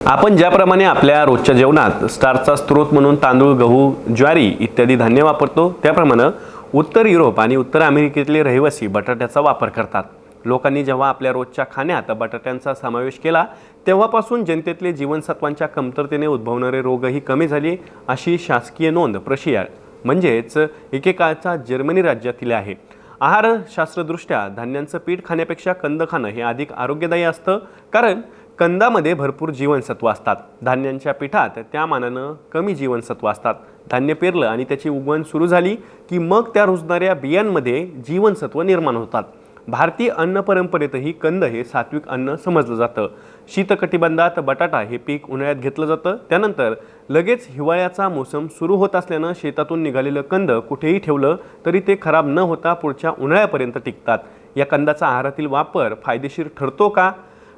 आपण ज्याप्रमाणे आपल्या रोजच्या जेवणात स्टार्चचा स्रोत म्हणून तांदूळ, गहू, ज्वारी इत्यादी धान्य वापरतो, त्याप्रमाणे उत्तर युरोप आणि उत्तर अमेरिकेतले रहिवासी बटाट्याचा वापर करतात. लोकांनी जेव्हा आपल्या रोजच्या खाण्यात बटाट्यांचा समावेश केला, तेव्हापासून जनतेतले जीवनसत्वांच्या कमतरतेने उद्भवणारे रोगही कमी झाले, अशी शासकीय नोंद प्रशिया म्हणजेच एकेकाळचा जर्मनी राज्यातील आहे. आहारशास्त्रदृष्ट्या धान्यांचं पीठ खाण्यापेक्षा कंद खाणं हे अधिक आरोग्यदायी असतं, कारण कंदामध्ये भरपूर जीवनसत्व असतात. धान्यांच्या पिठात त्या मानानं कमी जीवनसत्व असतात. धान्य पेरलं आणि त्याची उगवण सुरू झाली की मग त्या रुजणाऱ्या बियांमध्ये जीवनसत्व निर्माण होतात. भारतीय अन्न परंपरेतही कंद हे सात्विक अन्न समजलं जातं. शीतकटिबंधात बटाटा हे पीक उन्हाळ्यात घेतलं जातं. त्यानंतर लगेच हिवाळ्याचा मोसम सुरू होत असल्यानं शेतातून निघालेलं कंद कुठेही ठेवलं तरी ते खराब न होता पुढच्या उन्हाळ्यापर्यंत टिकतात. या कंदाचा आहारातील वापर फायदेशीर ठरतो का?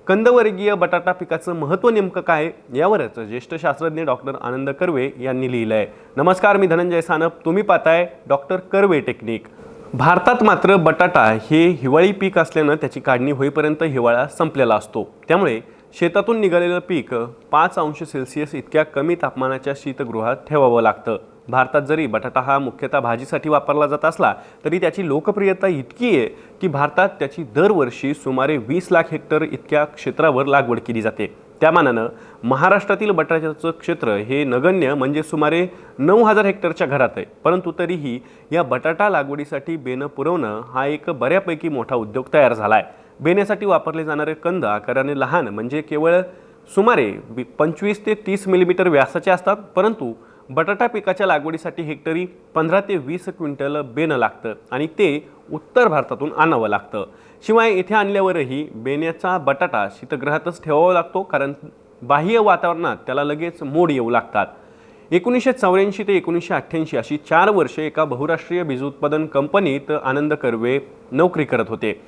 कंदवर्गीय बटाटा पिकाचं महत्त्व नेमकं काय, यावरच ज्येष्ठ शास्त्रज्ञ डॉक्टर आनंद कर्वे यांनी लिहिलं आहे. नमस्कार, मी धनंजय सानप. तुम्ही पाहताय डॉक्टर कर्वे टेक्निक. भारतात मात्र बटाटा हे हिवाळी पीक असल्यानं त्याची काढणी होईपर्यंत हिवाळा संपलेला असतो. त्यामुळे शेतातून निघालेलं पीक 5 अंश सेल्सिअस इतक्या कमी तापमानाच्या शीतगृहात ठेवावं लागतं. भारतात जरी बटाटा हा मुख्यतः भाजीसाठी वापरला जात असला तरी त्याची लोकप्रियता इतकी आहे की भारतात त्याची दरवर्षी सुमारे 20 लाख हेक्टर इतक्या क्षेत्रावर लागवड केली जाते. त्या मानानं महाराष्ट्रातील बटाट्याचं क्षेत्र हे नगण्य म्हणजे सुमारे 9,000 हेक्टरच्या घरात आहे. परंतु तरीही या बटाटा लागवडीसाठी बेणं पुरवणं हा एक बऱ्यापैकी मोठा उद्योग तयार झाला आहे. बेण्यासाठी वापरले जाणारे कंद आकाराने लहान म्हणजे केवळ सुमारे 25 ते 30 मिलीमीटर व्यासाचे असतात. परंतु बटाटा पिकाच्या लागवडीसाठी हेक्टरी 15 ते 20 क्विंटल बेणं लागतं आणि ते उत्तर भारतातून आणावं लागतं. शिवाय येथे आणल्यावरही बेण्याचा बटाटा शीतगृहातच ठेवावा लागतो, कारण बाह्य वातावरणात त्याला लगेच मोड येऊ लागतात. 1984 ते 1988 अशी 4 वर्षे एका बहुराष्ट्रीय बीज उत्पादन कंपनीत आनंद कर्वे नोकरी करत होते.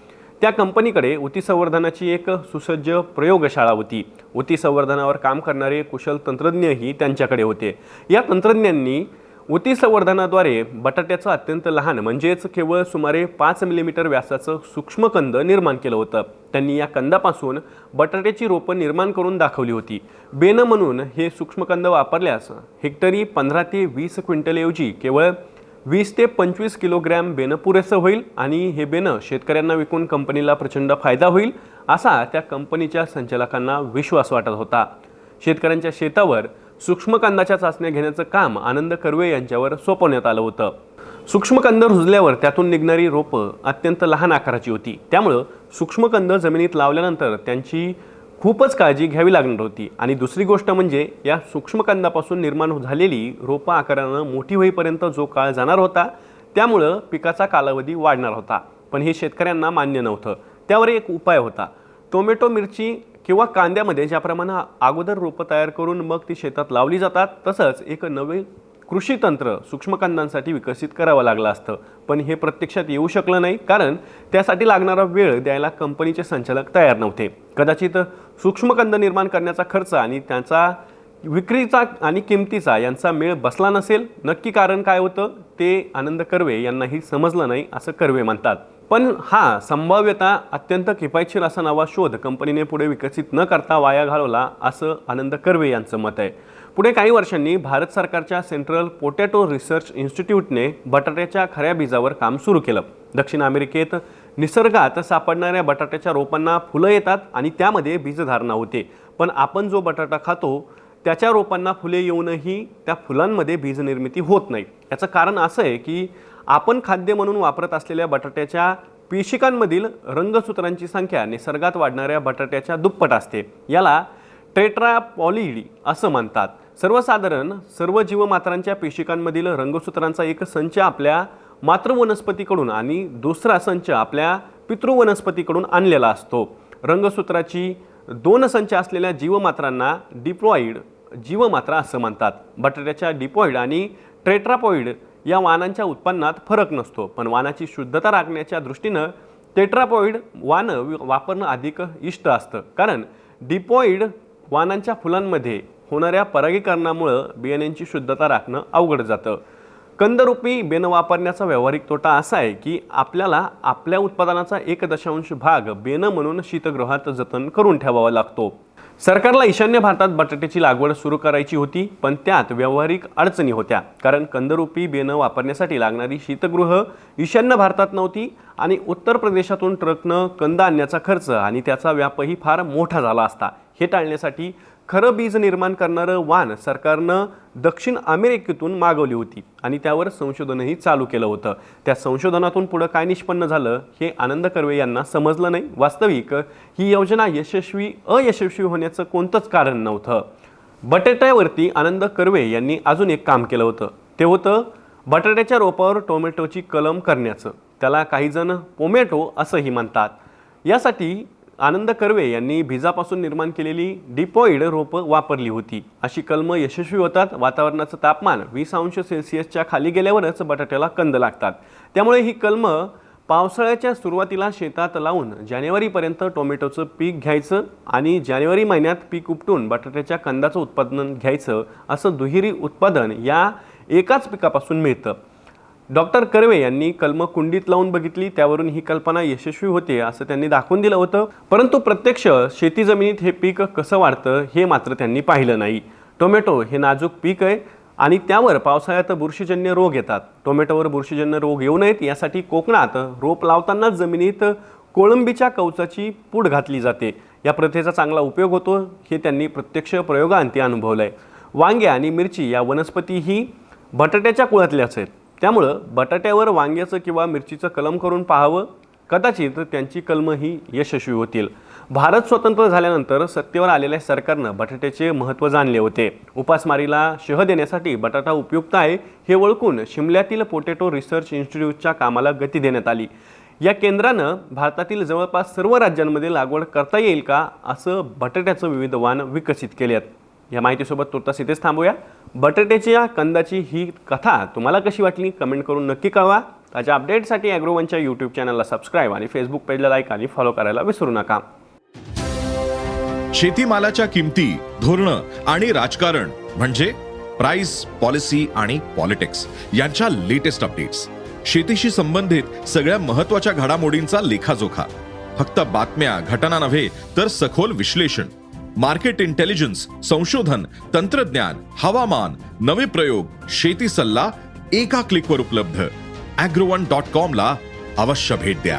त्या कंपनीकडे ऊती संवर्धनाची एक सुसज्ज प्रयोगशाळा होती. ऊती संवर्धनावर काम करणारे कुशल तंत्रज्ञही त्यांच्याकडे होते. या तंत्रज्ञांनी ऊती संवर्धनाद्वारे बटाट्याचं अत्यंत लहान म्हणजेच केवळ सुमारे 5 मिलीमीटर व्यासाचं सूक्ष्मकंद निर्माण केलं होतं. त्यांनी या कंदापासून बटाट्याची रोपं निर्माण करून दाखवली होती. बेणं म्हणून हे सूक्ष्मकंद वापरल्यास हेक्टरी 15 ते 20 क्विंटलऐवजी केवळ 20 ते 25 किलोग्रॅम बेणं पुरेसं होईल आणि हे बेणं शेतकऱ्यांना विकून कंपनीला प्रचंड फायदा होईल, असा त्या कंपनीच्या संचालकांना विश्वास वाटत होता. शेतकऱ्यांच्या शेतावर सूक्ष्मकंदाच्या चाचण्या घेण्याचं काम आनंद कर्वे यांच्यावर सोपवण्यात आलं होतं. सूक्ष्मकंद रुजल्यावर त्यातून निघणारी रोपं अत्यंत लहान आकाराची होती. त्यामुळं सूक्ष्मकंद जमिनीत लावल्यानंतर त्यांची खूपच काळजी घ्यावी लागणार होती. आणि दुसरी गोष्ट म्हणजे या सूक्ष्मकंदापासून निर्माण झालेली रोपं आकारानं मोठी होईपर्यंत जो काळ जाणार होता, त्यामुळं पिकाचा कालावधी वाढणार होता. पण हे शेतकऱ्यांना मान्य नव्हतं. त्यावर एक उपाय होता. टोमॅटो, मिरची किंवा कांद्यामध्ये ज्याप्रमाणे अगोदर रोपं तयार करून मग ती शेतात लावली जातात, तसंच एक नवे कृषी तंत्र सूक्ष्मकंदांसाठी विकसित करावं लागलं असतं. पण हे प्रत्यक्षात येऊ शकलं नाही, कारण त्यासाठी लागणारा वेळ द्यायला कंपनीचे संचालक तयार नव्हते. कदाचित सूक्ष्मकंद निर्माण करण्याचा खर्च आणि त्याचा विक्रीचा आणि किमतीचा यांचा मेळ बसला नसेल. नक्की कारण काय होतं ते आनंद कर्वे यांनाही समजलं नाही, असं कर्वे म्हणतात. पण हा संभाव्यता अत्यंत किफायतशीर असा नवा शोध कंपनीने पुढे विकसित न करता वाया घालवला, असं आनंद कर्वे यांचं मत आहे. पुढे काही वर्षांनी भारत सरकारच्या सेंट्रल पोटॅटो रिसर्च इन्स्टिट्यूटने बटाट्याच्या खऱ्या बीजावर काम सुरू केलं. दक्षिण अमेरिकेत निसर्गात सापडणाऱ्या बटाट्याच्या रोपांना फुलं येतात आणि त्यामध्ये बीजधारणा होते. पण आपण जो बटाटा खातो त्याच्या रोपांना फुले येऊनही त्या फुलांमध्ये बीज निर्मिती होत नाही. याचं कारण असं आहे की आपण खाद्य म्हणून वापरत असलेल्या बटाट्याच्या पेशिकांमधील रंगसूत्रांची संख्या निसर्गात वाढणाऱ्या बटाट्याच्या दुप्पट असते. याला टेट्रापॉलिड असं म्हणतात. सर्वसाधारण सर्व जीवमात्रांच्या पेशिकांमधील रंगसूत्रांचा एक संच आपल्या मातृवनस्पतीकडून आणि दुसरा संच आपल्या पितृवनस्पतीकडून आणलेला असतो. रंगसूत्राची 2 संच असलेल्या जीवमात्रांना डिप्लॉइड जीवमात्रा असं म्हणतात. बटाट्याच्या डिप्लॉइड आणि टेट्रापॉइड या वाणांच्या उत्पन्नात फरक नसतो, पण वाणाची शुद्धता राखण्याच्या दृष्टीनं टेट्रापॉइड वाणं वापरणं अधिक इष्ट असतं, कारण डिप्लॉइड वाणांच्या फुलांमध्ये होणाऱ्या परागीकरणामुळं बियाण्यांची शुद्धता राखणं अवघड जातं. कंदरूपी बेणं वापरण्याचा व्यावहारिक तोटा असा आहे की आपल्याला आपल्या उत्पादनाचा 1 दशांश भाग बेणं म्हणून शीतगृहात जतन करून ठेवावा लागतो. सरकारला ईशान्य भारतात बटाट्याची लागवड सुरू करायची होती, पण त्यात व्यावहारिक अडचणी होत्या. कारण कंदरूपी बियाणं वापरण्यासाठी लागणारी शीतगृह ईशान्य भारतात नव्हती आणि उत्तर प्रदेशातून ट्रकनं कंद आणण्याचा खर्च आणि त्याचा व्यापही फार मोठा झाला असता. हे टाळण्यासाठी खरं बीज निर्माण करणारं वाण सरकारनं दक्षिण अमेरिकेतून मागवली होती आणि त्यावर संशोधनही चालू केलं होतं. त्या संशोधनातून पुढं काय निष्पन्न झालं हे आनंद कर्वे यांना समजलं नाही. वास्तविक ही योजना अयशस्वी होण्याचं कोणतंच कारण नव्हतं. बटाट्यावरती आनंद कर्वे यांनी अजून एक काम केलं होतं. ते होतं बटाट्याच्या रोपावर टोमॅटोची कलम करण्याचं. त्याला काही जण पोमॅटो असंही म्हणतात. यासाठी आनंद कर्वे यांनी बीजापासून निर्माण केलेली डिपॉइड रोपं वापरली होती. अशी कलमं यशस्वी होतात. वातावरणाचं तापमान 20°C खाली गेल्यावरच बटाट्याला कंद लागतात. त्यामुळे ही कलमं पावसाळ्याच्या सुरुवातीला शेतात लावून जानेवारीपर्यंत टोमॅटोचं पीक घ्यायचं आणि जानेवारी महिन्यात पीक उपटून बटाट्याच्या कंदाचं उत्पादन घ्यायचं. असं दुहेरी उत्पादन या एकाच पिकापासून मिळतं. डॉक्टर कर्वे यांनी कलमं कुंडीत लावून बघितली. त्यावरून ही कल्पना यशस्वी होते असं त्यांनी दाखवून दिलं होतं. परंतु प्रत्यक्ष शेती जमिनीत हे पीक कसं वाढतं हे मात्र त्यांनी पाहिलं नाही. टोमॅटो हे नाजूक पीक आहे आणि त्यावर पावसाळ्यात बुरशीजन्य रोग येतात. टोमॅटोवर बुरशीजन्य रोग येऊ नयेत यासाठी कोकणात रोप लावताना जमिनीत कोळंबीच्या कवचाची पूड घातली जाते. या प्रथेचा चांगला उपयोग होतो हे त्यांनी प्रत्यक्ष प्रयोगांती अनुभवलंय. वांगे आणि मिरची या वनस्पतीही बटाट्याच्या कुळातल्याच आहेत. त्यामुळं बटाट्यावर वांग्याचं किंवा मिरचीचं कलम करून पाहावं. कदाचित त्यांची कलमं ही यशस्वी होतील. भारत स्वतंत्र झाल्यानंतर सत्तेवर आलेल्या सरकारनं बटाट्याचे महत्त्व जाणले होते. उपासमारीला शह देण्यासाठी बटाटा उपयुक्त आहे हे ओळखून शिमल्यातील पोटॅटो रिसर्च इन्स्टिट्यूटच्या कामाला गती देण्यात आली. या केंद्रानं भारतातील जवळपास सर्व राज्यांमध्ये लागवड करता येईल का असं बटाट्याचं विविध वाण विकसित केले आहेत. या माहितीसोबत तुर्तास इथेच थांबूया. बटाट्याच्या कंदाची ही कथा तुम्हाला कशी वाटली कमेंट करून नक्की कळवा. ताज्या अपडेटसाठी ॲग्रोवनच्या यूट्यूब चॅनलला सबस्क्राईब आणि फेसबुक पेजला लाईक आणि फॉलो करायला विसरू नका. शेतीमालाच्या किमती, धोरणं आणि राजकारण म्हणजे प्राइस, पॉलिसी आणि पॉलिटिक्स यांच्या लेटेस्ट अपडेट्स. शेतीशी संबंधित सगळ्या महत्त्वाच्या घडामोडींचा लेखाजोखा. फक्त बातम्या, घटना नव्हे तर सखोल विश्लेषण, मार्केट इंटेलिजन्स, संशोधन, तंत्रज्ञान, हवामान, नवे प्रयोग, शेती सल्ला एका क्लिकवर उपलब्ध. agrowon.com ला अवश्य भेट द्या.